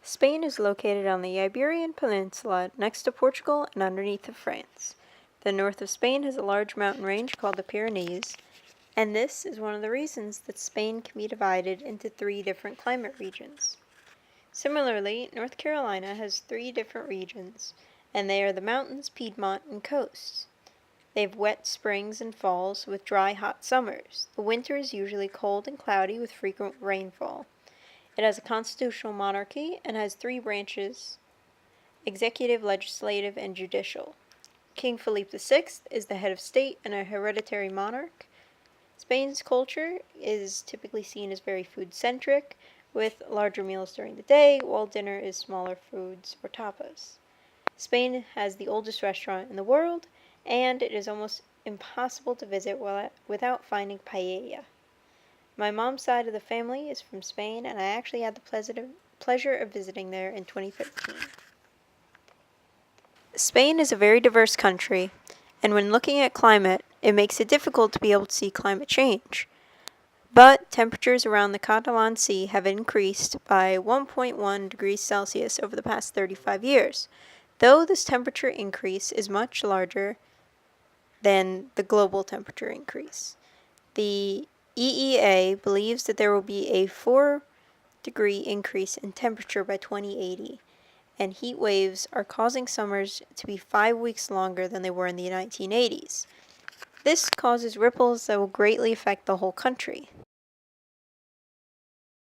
Spain is located on the Iberian Peninsula next to Portugal and underneath of France. The north of Spain has a large mountain range called the Pyrenees, and this is one of the reasons that Spain can be divided into 3 different climate regions. Similarly, North Carolina has 3 different regions, and they are the mountains, Piedmont, and coasts. They have wet springs and falls with dry, hot summers. The winter is usually cold and cloudy with frequent rainfall. It has a constitutional monarchy and has 3 branches: executive, legislative, and judicial. King Philippe VI is the head of state and a hereditary monarch. Spain's culture is typically seen as very food-centric, with larger meals during the day, while dinner is smaller foods or tapas. Spain has the oldest restaurant in the world, and it is almost impossible to visit without finding paella. My mom's side of the family is from Spain, and I actually had the pleasure of visiting there in 2013. Spain is a very diverse country, and when looking at climate, it makes it difficult to be able to see climate change. But temperatures around the Catalan Sea have increased by 1.1 degrees Celsius over the past 35 years, though this temperature increase is much larger than the global temperature increase. The EEA believes that there will be a 4-degree increase in temperature by 2080, and heat waves are causing summers to be 5 weeks longer than they were in the 1980s. This causes ripples that will greatly affect the whole country.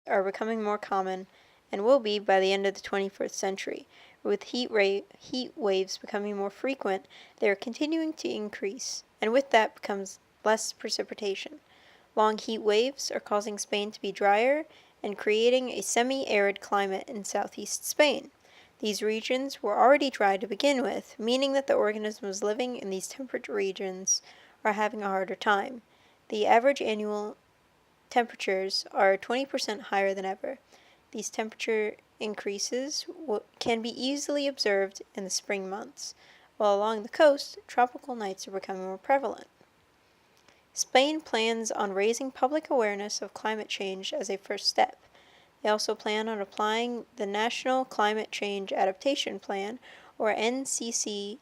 Are becoming more common and will be by the end of the 21st century. With heat waves becoming more frequent, they are continuing to increase, and with that becomes less precipitation. Long heat waves are causing Spain to be drier and creating a semi-arid climate in southeast Spain. These regions were already dry to begin with, meaning that the organisms living in these temperate regions are having a harder time. The average annual temperatures are 20% higher than ever. These temperature increases can be easily observed in the spring months, while along the coast, tropical nights are becoming more prevalent. Spain plans on raising public awareness of climate change as a first step. They also plan on applying the National Climate Change Adaptation Plan, or NCCAP,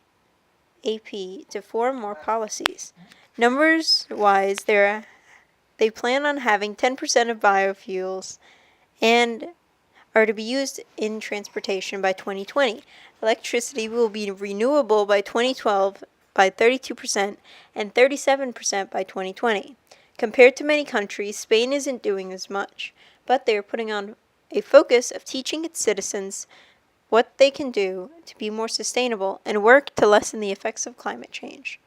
to form more policies. Numbers-wise, they plan on having 10% of biofuels and are to be used in transportation by 2020. Electricity will be renewable by 2012 by 32% and 37% by 2020. Compared to many countries, Spain isn't doing as much, but they are putting on a focus of teaching its citizens what they can do to be more sustainable and work to lessen the effects of climate change.